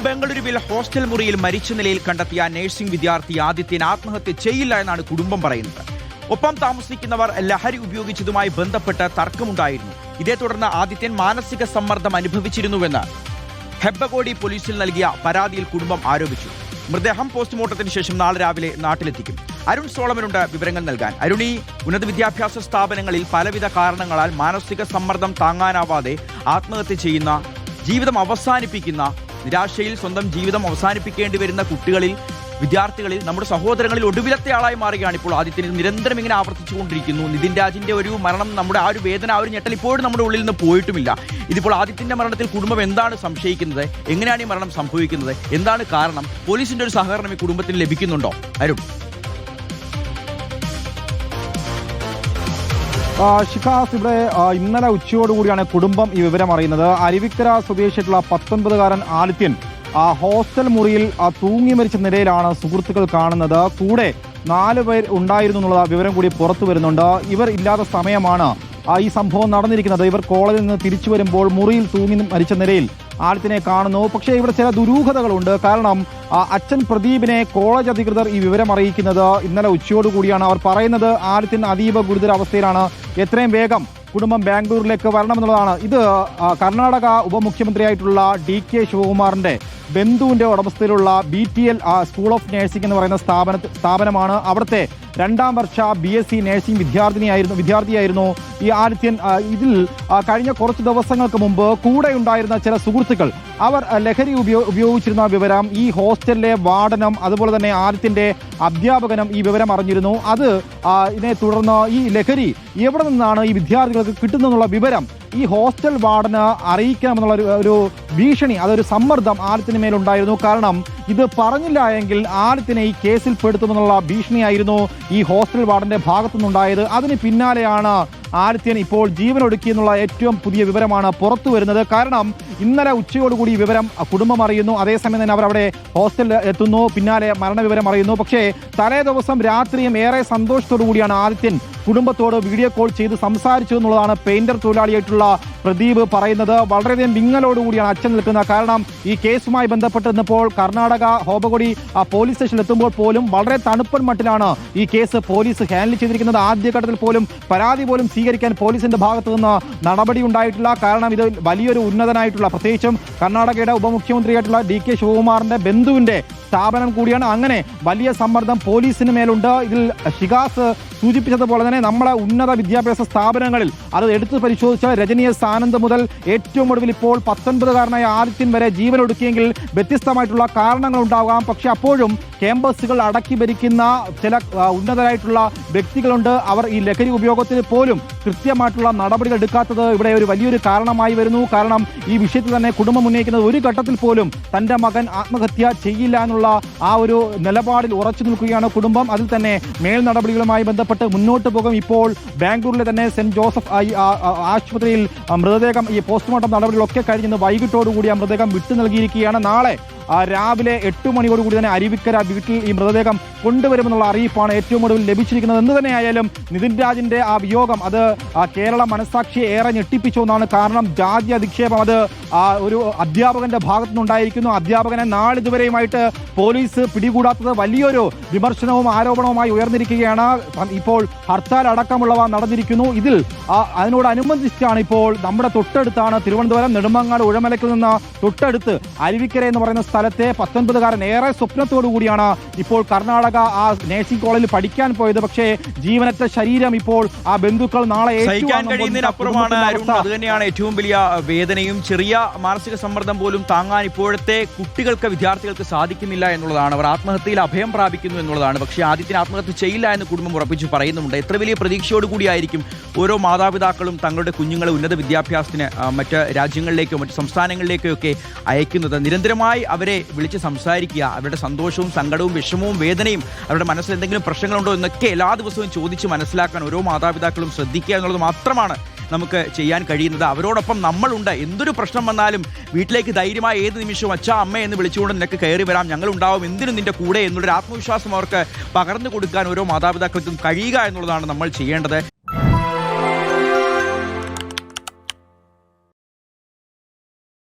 ബംഗളൂരുവിൽ ഹോസ്റ്റൽ മുറിയിൽ മരിച്ച നിലയിൽ കണ്ടെത്തിയ നഴ്സിംഗ് വിദ്യാർത്ഥി ആദിത്യൻ ആത്മഹത്യ ചെയ്യില്ല എന്നാണ് കുടുംബം പറയുന്നത്. ഒപ്പം താമസിക്കുന്നവർ ലഹരി ഉപയോഗിച്ചതുമായി ബന്ധപ്പെട്ട് തർക്കമുണ്ടായിരുന്നു. ഇതേ തുടർന്ന് ആദിത്യൻ മാനസിക സമ്മർദ്ദം അനുഭവിച്ചിരുന്നുവെന്ന് ഹെബ്ബഗോഡി പോലീസിൽ നൽകിയ പരാതിയിൽ കുടുംബം ആരോപിച്ചു. മൃതദേഹം പോസ്റ്റ്മോർട്ടത്തിന് ശേഷം നാളെ രാവിലെ നാട്ടിലെത്തിക്കും. അരുൺ സോളമനുണ്ട് വിവരങ്ങൾ നൽകാൻ. അരുണി, ഉന്നത വിദ്യാഭ്യാസ സ്ഥാപനങ്ങളിൽ പലവിധ കാരണങ്ങളാൽ മാനസിക സമ്മർദ്ദം താങ്ങാനാവാതെ ആത്മഹത്യ ചെയ്യുന്ന, ജീവിതം അവസാനിപ്പിക്കുന്ന, നിരാശയിൽ സ്വന്തം ജീവിതം അവസാനിപ്പിക്കേണ്ടി വരുന്ന കുട്ടികളിൽ, വിദ്യാർത്ഥികളിൽ, നമ്മുടെ സഹോദരങ്ങളിൽ ഒടുവിലത്തെ ആളായി മാറുകയാണ് ഇപ്പോൾ ആദിത്യൻ. നിരന്തരം ഇങ്ങനെ ആവർത്തിച്ചുകൊണ്ടിരിക്കുന്നു. നിതിൻ രാജിന്റെ ഒരു മരണം, നമ്മുടെ ആ ഒരു വേദന, ആ ഒരു ഞെട്ടൽ ഇപ്പോഴും നമ്മുടെ ഉള്ളിൽ നിന്ന് പോയിട്ടുമില്ല. ഇതിപ്പോൾ ആദിത്യന്റെ മരണത്തിൽ കുടുംബം എന്താണ് സംശയിക്കുന്നത്? എങ്ങനെയാണ് ഈ മരണം സംഭവിക്കുന്നത്? എന്താണ് കാരണം? പോലീസിന്റെ ഒരു സഹകരണം ഈ കുടുംബത്തിന് ലഭിക്കുന്നുണ്ടോ? അരുൺ. ഷിഖാസ്, ഇവിടെ ഇന്നലെ ഉച്ചയോടുകൂടിയാണ് കുടുംബം ഈ വിവരം അറിയുന്നത്. അരുവിക്കര സ്വദേശിയായിട്ടുള്ള 19-കാരൻ ആദിത്യൻ ഹോസ്റ്റൽ മുറിയിൽ തൂങ്ങി മരിച്ച നിലയിലാണ് സുഹൃത്തുക്കൾ കാണുന്നത്. കൂടെ 4 പേർ ഉണ്ടായിരുന്നു എന്നുള്ള വിവരം കൂടി പുറത്തു വരുന്നുണ്ട്. ഇവർ ഇല്ലാത്ത സമയമാണ് ഈ സംഭവം നടന്നിരിക്കുന്നത്. ഇവർ കോളേജിൽ നിന്ന് തിരിച്ചു വരുമ്പോൾ മുറിയിൽ തൂങ്ങി മരിച്ച നിലയിൽ ആദിത്യനെ കാണുന്നു. പക്ഷേ ഇവിടെ ചില ദുരൂഹതകളുണ്ട്. കാരണം അച്ഛൻ പ്രദീപിനെ കോളേജ് അധികൃതർ ഈ വിവരം അറിയിക്കുന്നത് ഇന്നലെ ഉച്ചയോടുകൂടിയാണ്. അവർ പറയുന്നത് ആദിത്യൻ അതീവ ഗുരുതരാവസ്ഥയിലാണ്, എത്രയും വേഗം കുടുംബം ബാംഗ്ലൂരിലേക്ക് വരണമെന്നുള്ളതാണ്. ഇത് കർണാടക ഉപമുഖ്യമന്ത്രിയായിട്ടുള്ള DK ശിവകുമാറിന്റെ ബന്ധുവിന്റെ ഉടമസ്ഥയിലുള്ള BTL സ്കൂൾ ഓഫ് നഴ്സിംഗ് എന്ന് പറയുന്ന സ്ഥാപനമാണ്. അവിടുത്തെ 2ാം വർഷ BSc നഴ്സിംഗ് വിദ്യാർത്ഥിയായിരുന്നു ഈ ആദിത്യൻ. ഇതിൽ കഴിഞ്ഞ കുറച്ച് ദിവസങ്ങൾക്ക് മുമ്പ് കൂടെ ഉണ്ടായിരുന്ന ചില സുഹൃത്തുക്കൾ അവർ ലഹരി ഉപയോഗിച്ചിരുന്ന വിവരം ഈ ഹോസ്റ്റലിലെ വാർഡനും അതുപോലെ തന്നെ ആദിത്യന്റെ അധ്യാപകനും ഈ വിവരം അറിഞ്ഞിരുന്നു. ഇതിനെ തുടർന്ന് ഈ ലഹരി എവിടെ നിന്നാണ് ഈ വിദ്യാർത്ഥികൾക്ക് കിട്ടുന്നതെന്നുള്ള വിവരം ഈ ഹോസ്റ്റൽ വാർഡന് അറിയിക്കണമെന്നുള്ള ഒരു ഭീഷണി, അതൊരു സമ്മർദ്ദം ആദിത്യന് മേലുണ്ടായിരുന്നു. കാരണം ഇത് പറഞ്ഞില്ല എങ്കിൽ ആദിത്യനെ ഈ കേസിൽ പെടുത്തുമെന്നുള്ള ഭീഷണിയായിരുന്നു ഈ ഹോസ്റ്റൽ വാർഡന്റെ ഭാഗത്തുനിന്നുണ്ടായത്. അതിന് പിന്നാലെയാണ് ആദിത്യൻ ഇപ്പോൾ ജീവനൊടുക്കിയെന്നുള്ള ഏറ്റവും പുതിയ വിവരമാണ് പുറത്തു വരുന്നത്. കാരണം ഇന്നലെ ഉച്ചയോടുകൂടി ഈ വിവരം കുടുംബം അറിയുന്നു. അതേസമയം തന്നെ അവർ അവിടെ ഹോസ്റ്റലിൽ എത്തുന്നു. പിന്നാലെ മരണവിവരം അറിയുന്നു. പക്ഷേ തലേ ദിവസം രാത്രിയും ഏറെ സന്തോഷത്തോടു കൂടിയാണ് ആദിത്യൻ കുടുംബത്തോട് വീഡിയോ കോൾ ചെയ്ത് സംസാരിച്ചു എന്നുള്ളതാണ് പെയിന്റർ തൊഴിലാളിയായിട്ടുള്ള പ്രദീപ് പറയുന്നത്. വളരെയധികം വിങ്ങലോടുകൂടിയാണ് അച്ഛൻ നിൽക്കുന്നത്. കാരണം ഈ കേസുമായി ബന്ധപ്പെട്ട് ഇന്നിപ്പോൾ കർണാടക ഹോബഗോഡി പോലീസ് സ്റ്റേഷനിൽ എത്തുമ്പോൾ പോലും വളരെ തണുപ്പൻ മട്ടിലാണ് ഈ കേസ് പോലീസ് ഹാൻഡിൽ ചെയ്തിരിക്കുന്നത്. ആദ്യഘട്ടത്തിൽ പോലും പരാതി പോലും സ്വീകരിക്കാൻ പോലീസിന്റെ ഭാഗത്തു നിന്ന് നടപടി ഉണ്ടായിട്ടില്ല. കാരണം ഇത് വലിയൊരു ഉന്നതനായിട്ടുള്ള, പ്രത്യേകിച്ചും കർണാടകയുടെ ഉപമുഖ്യമന്ത്രിയായിട്ടുള്ള DK ശിവകുമാറിന്റെ ബന്ധുവിന്റെ സ്ഥാപനം കൂടിയാണ്. അങ്ങനെ വലിയ സമ്മർദ്ദം പോലീസിന് മേലുണ്ട്. ഇതിൽ ഷിഖാസ് സൂചിപ്പിച്ചതുപോലെ തന്നെ നമ്മളെ ഉന്നത വിദ്യാഭ്യാസ സ്ഥാപനങ്ങളിൽ അത് എടുത്തു പരിശോധിച്ച രജനീയസ് ആനന്ദ് മുതൽ ഏറ്റവും ഒടുവിൽ ഇപ്പോൾ 19-കാരനായ ആദിത്യൻ വരെ ജീവനൊടുക്കിയെങ്കിൽ വ്യത്യസ്തമായിട്ടുള്ള കാരണങ്ങൾ ഉണ്ടാകാം. പക്ഷെ അപ്പോഴും ക്യാമ്പസുകൾ അടക്കി ഭരിക്കുന്ന ചില ഉന്നതരായിട്ടുള്ള വ്യക്തികളുണ്ട്. അവർ ഈ ലഹരി ഉപയോഗത്തിന് പോലും കൃത്യമായിട്ടുള്ള നടപടികൾ എടുക്കാത്തത് ഇവിടെ ഒരു വലിയൊരു കാരണമായി വരുന്നു. കാരണം ഈ വിഷയത്തിൽ തന്നെ കുടുംബം ഉന്നയിക്കുന്നത് ഒരു ഘട്ടത്തിൽ പോലും തന്റെ മകൻ ആത്മഹത്യ ചെയ്യില്ല എന്നുള്ള ആ ഒരു നിലപാടിൽ ഉറച്ചു നിൽക്കുകയാണ് കുടുംബം. അതിൽ തന്നെ മേൽ നടപടികളുമായി ബന്ധപ്പെട്ട് മുന്നോട്ട് പോകും. ഇപ്പോൾ ബാംഗ്ലൂരിലെ തന്നെ സെന്റ് ജോസഫ് ആശുപത്രിയിൽ മൃതദേഹം ഈ പോസ്റ്റ്മോർട്ടം നടപടികളൊക്കെ കഴിഞ്ഞ് വൈകിട്ടോടുകൂടി ആ മൃതദേഹം വിട്ടു നൽകിയിരിക്കുകയാണ്. നാളെ രാവിലെ 8 മണിയോടുകൂടി തന്നെ അരുവിക്കര വീട്ടിൽ ഈ മൃതദേഹം കൊണ്ടുവരുമെന്നുള്ള അറിയിപ്പാണ് ഏറ്റവും ഒടുവിൽ ലഭിച്ചിരിക്കുന്നത്. എന്ത് തന്നെയായാലും നിതിൻ രാജിന്റെ ആ വിയോഗം അത് കേരള മനസ്സാക്ഷിയെ ഏറെ ഞെട്ടിപ്പിച്ചു എന്നാണ്. കാരണം ജാതി അധിക്ഷേപം അത് ഒരു അധ്യാപകന്റെ ഭാഗത്തുനിന്നുണ്ടായിരിക്കുന്നു. അധ്യാപകനെ നാളിതുവരെയുമായിട്ട് പോലീസ് പിടികൂടാത്തത് വലിയൊരു വിമർശനവും ആരോപണവുമായി ഉയർന്നിരിക്കുകയാണ്. ഇപ്പോൾ ഹർത്താൽ അടക്കമുള്ളവ നടന്നിരിക്കുന്നു. ഇതിൽ അതിനോടനുബന്ധിച്ചാണ് ഇപ്പോൾ നമ്മുടെ തൊട്ടടുത്താണ് തിരുവനന്തപുരം നെടുമങ്ങാട് ഉഴമലക്കിൽ നിന്ന് തൊട്ടടുത്ത് അരുവിക്കര എന്ന് പറയുന്ന സ്ഥലത്തെ 19-കാരൻ ഏറെ സ്വപ്നത്തോടു കൂടിയാണ് ഇപ്പോൾ കർണാടക ആ നഴ്സിംഗ് കോളേജിൽ പഠിക്കാൻ പോയത്. പക്ഷേ ജീവനറ്റ ശരീരം ഇപ്പോൾ ആ ബന്ധുക്കൾ നാളെ സഹിക്കാൻ കഴിയുന്നതിനപ്പുറമാണ്. അത് തന്നെയാണ് ഏറ്റവും വലിയ വേദനയും. ചെറിയ മാനസിക സമ്മർദ്ദം പോലും താങ്ങാൻ ഇപ്പോഴത്തെ കുട്ടികൾക്ക്, വിദ്യാർത്ഥികൾക്ക് സാധിക്കുന്നില്ല എന്നുള്ളതാണ്. അവർ ആത്മഹത്യയിൽ അഭയം പ്രാപിക്കുന്നു എന്നുള്ളതാണ്. പക്ഷേ ആദിത്യൻ ആത്മഹത്യ ചെയ്യില്ല എന്ന് കുടുംബം ഉറപ്പിച്ചു പറയുന്നുണ്ട്. എത്ര വലിയ പ്രതീക്ഷയോടുകൂടിയായിരിക്കും ഓരോ മാതാപിതാക്കളും തങ്ങളുടെ കുഞ്ഞുങ്ങളെ ഉന്നത വിദ്യാഭ്യാസത്തിന് മറ്റ് രാജ്യങ്ങളിലേക്കോ മറ്റ് സംസ്ഥാനങ്ങളിലേക്കോ ഒക്കെ അയക്കുന്നത്. നിരന്തരമായി അവരെ വിളിച്ച് സംസാരിക്കുക, അവരുടെ സന്തോഷവും സങ്കടവും വിഷമവും വേദനയും അവരുടെ മനസ്സിൽ എന്തെങ്കിലും പ്രശ്നങ്ങളുണ്ടോ എന്നൊക്കെ എല്ലാ ദിവസവും ചോദിച്ച് മനസ്സിലാക്കാൻ ഓരോ മാതാപിതാക്കളും ശ്രദ്ധിക്കുക എന്നുള്ളത് മാത്രമാണ് നമുക്ക് ചെയ്യാൻ കഴിയുന്നത്. അവരോടൊപ്പം നമ്മളുണ്ട്. എന്തൊരു പ്രശ്നം വന്നാലും വീട്ടിലേക്ക് ധൈര്യമായി ഏത് നിമിഷവും അച്ഛാ അമ്മ എന്ന് വിളിച്ചുകൊണ്ട് നിനക്ക് കയറി വരാം, ഞങ്ങളുണ്ടാവും, എന്തിനും നിന്റെ കൂടെ എന്നുള്ളൊരു ആത്മവിശ്വാസം അവർക്ക് പകർന്നു കൊടുക്കാൻ ഓരോ മാതാപിതാക്കൾക്കും കഴിയുക എന്നുള്ളതാണ് നമ്മൾ ചെയ്യേണ്ടത്.